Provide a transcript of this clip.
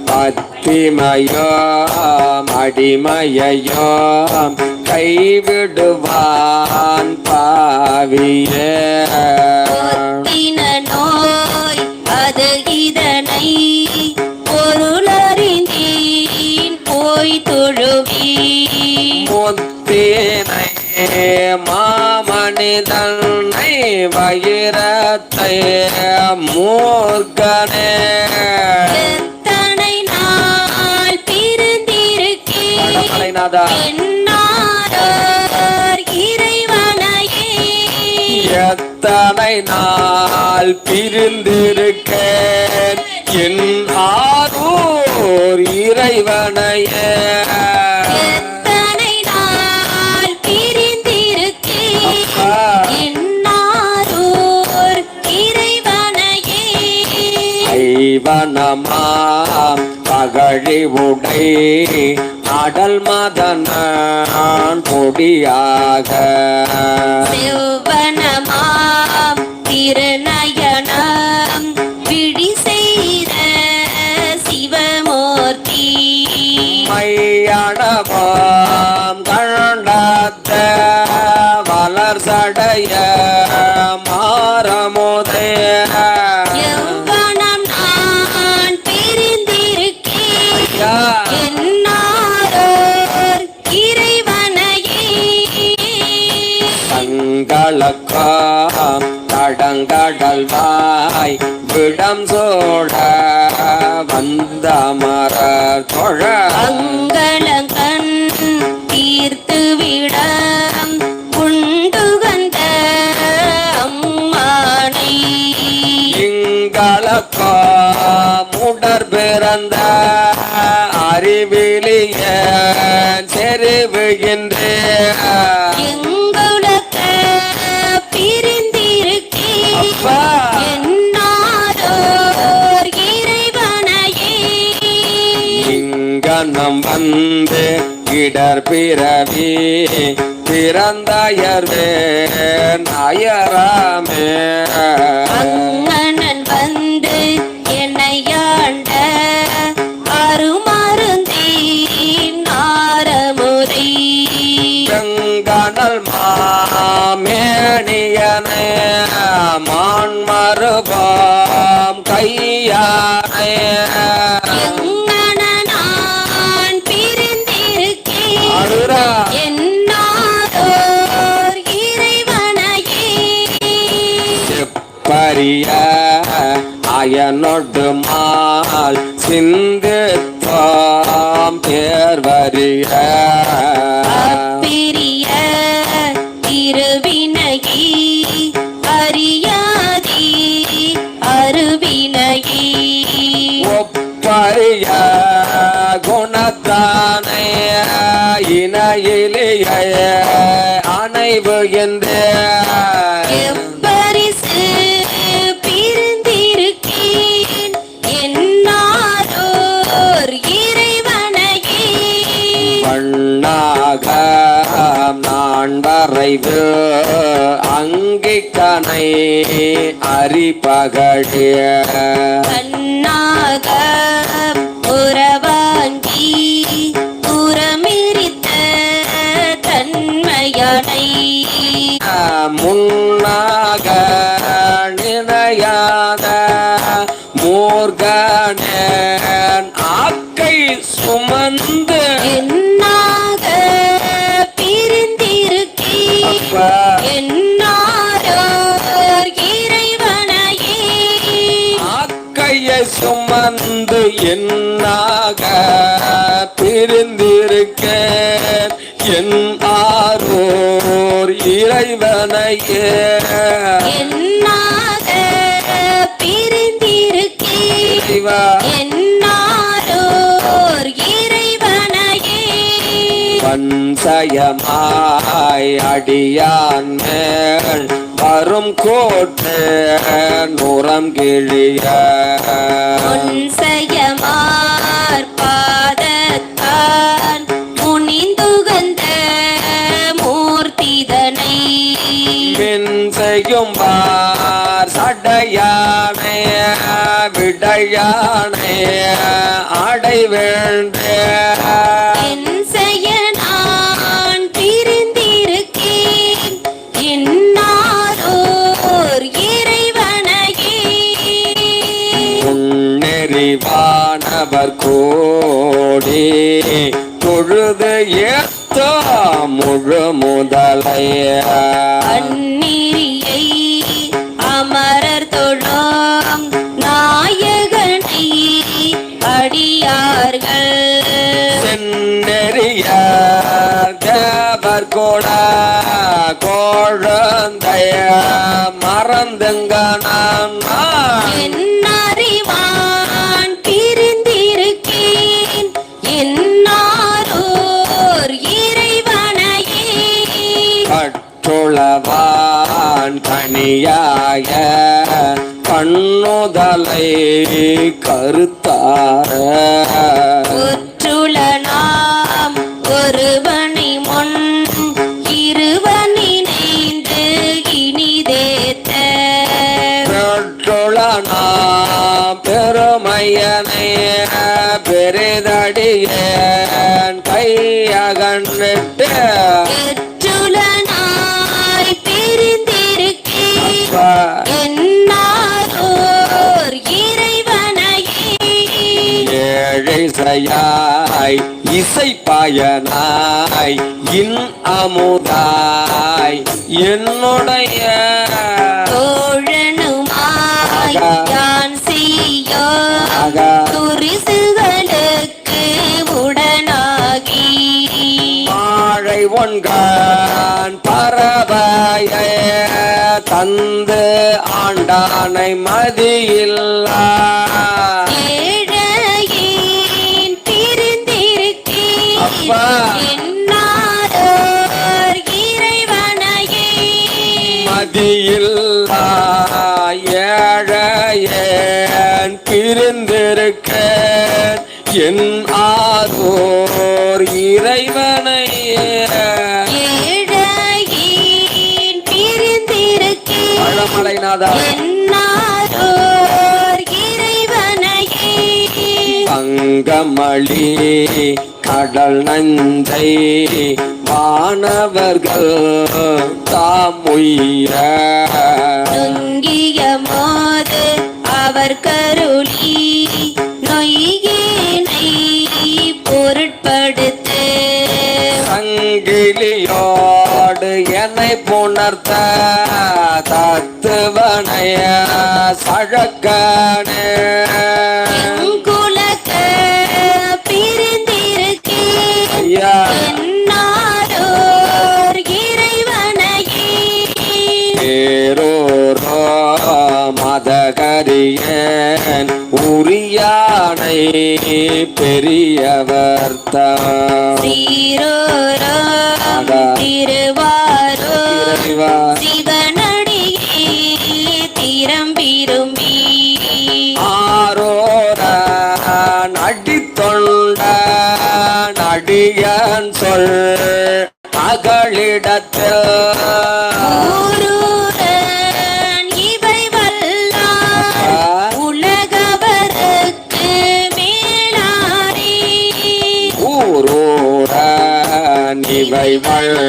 பத்திமையோம் அடிமையோம் கைவிடுவான் பாவியே. நோய் அது இதனை பொருளறிந்தீன் போய் தொழுவி. முத்தினை மாமனிதனை வயிரத்தை மூர்க்கனே எத்தனை நாள் பிரிந்திருக்கேன் என்னாரோர் இறைவனையே. எத்தனை நாள் பிரிந்திருக்கேன் என் ஆரூர் இறைவனையே. எத்தனை நாள் பிரிந்திருக்கேன் என்னாரோர் இறைவனையே. ஐவனமாம் பகழி உடை அடல் மதனான் பொடியாக செவ்வனமாம் திருநயனம் விழி செய்த சிவமூர்த்தி. மையடமாம் கண்டத்த வளர் சடைய மாறமுதே. எவ்வனம் நான் பிரிந்திருக்கேன் என்னாரோர் இறைவனையே. சங்களக்காம் தடங்கடல்வாய் விடம் சோழ வந்தமரர் தொழ அங்களங்கண் தீர்த்து விடம் உண்டுகந்த அம்மானை. இங்களக்காமுடர் பிறந்த அறிவிலிய செறிவுகின்றேன் எங்குலக்க பிரிந்திருக்கேன் என்னாரோர் இறைவனையே. இங்கனம் வந்து இடர் பிறவி பிறந்தாயர்வே நாயராமே. அங்கணன் வந்து என்னையாண்ட அருமருந்தீன் நாரமுறை. செங்கடல் மாமேனியனே மான்மருபாம் கையானே. எங்கணனான் பிரிந்திருக்கேன் என்னாரோர் இறைவனையே. செப்பரிய அயனொடு மால் சிந்து தாம் தேர்வரிய அப்பிரிய திருவினையி அறியாதி அருவினையி. ஒப்பரிய குணத்தானே இணையிலேய அணைவுகின்ற எப்பரிசு பிரிந்திருக்கேன் என்னாரோர் இறைவனையே. வண்ணாக நான் வரைவு அங்கிக்கனை அறிபகழிய கண்ணாக உறவாங்கி உரமிரித்த தன்மையனை. முன்னாக நினையாத மூர்கனேன் ஆக்கை சுமந்து என்னாக பிரிந்திருக்கேன் என்னாரோர் இறைவனையே. ஆக்கையை சுமந்து என்னாக பிரிந்திருக்கேன் என் ஆரோர் இறைவனையே. என்னாக பிரிந்திருக்கேன் என்னாரோர் இறைவனையே. வன்சயமாய் அடியான் மேல் வரும் கோட்டு நுரம் கிழிய பொன்சயமார் பாதத்தான் முனிந்துகந்த மூர்த்திதனை. பின் செய்யும் பார் சடையானே விடையானே அடைவேண்டேன். என் செய்ய நான் பிரிந்திருக்கேன் என்னாரோர் இறைவனையே முன்னெறிவானவர் கோடி தொழுது ஏத்த முழு முதலைய அந்நீரியை அமரர் தொழாம் நாயகனை அடியார்கள் சென்னெறிய தேவர் கூட குழந்தைய மறந்துங்க நான் என்னறிவான் பிரிந்திருக்கேன் என்னாரோர் இறைவனையே கற்றுளவான் கனியாய கண்ணுதலை கருத்தார ஒற்றுள நாம் ஒருவனை முன் இருவனினைந்து இனிதேத்த பெற்றுளனாம் பெருமையனை பெரிதடியேன் கையகன்றிட்டு எற்றுளனாய் பிரிந்திருக்கேன் என்னாரோர் இறைவனையே ஏழிசையாய் இசைப்பாயனாய் இன் அமுதாய் என்னுடைய தோழனுமாய் யான் செய்யோ ஆகா. துரிசுகளுக்கு உடனாகி மாழை ஒன்கான் பறவையை தந்து ஆண்டானை மதியில்லா ஏழையேன் பிரிந்திருக்கேன் அப்பா. என்னாரோர் இறைவனையே மதியில்லா ஏழையேன் பிரிந்திருக்கேன் என் ஆதோர் இறைவனையே ஏழையேன் பிரிந்திருக்கேன் பழமலைநாதா என்னாரோர் இறைவனையே அங்கமளி கடல் நஞ்சை வானவர்கள் தாமுய்ய நுங்கிய மோது அவர் கருளி நொய்கேனை பொருட்படுத்து சங்கிலியோடு என்னை புணர்த்த தத்துவனைய சழக்கனே குலக்க பிரிந்திருக்கேன் ஐயா என்னாரோர் இறைவனையே பேரோரோ மதகரியன் உரியானை பெரியவர் சீரோரோ திருவாரூர் சிவனடியே திறம்பிரும்பி ஆரோர நடித்தொண்ட நடிகன் சொல் அகலிடத்தில் ஊரூரன் இவை வல்லார் உலகவருக்கு மேலாரே ஊரோர இவை வள்ள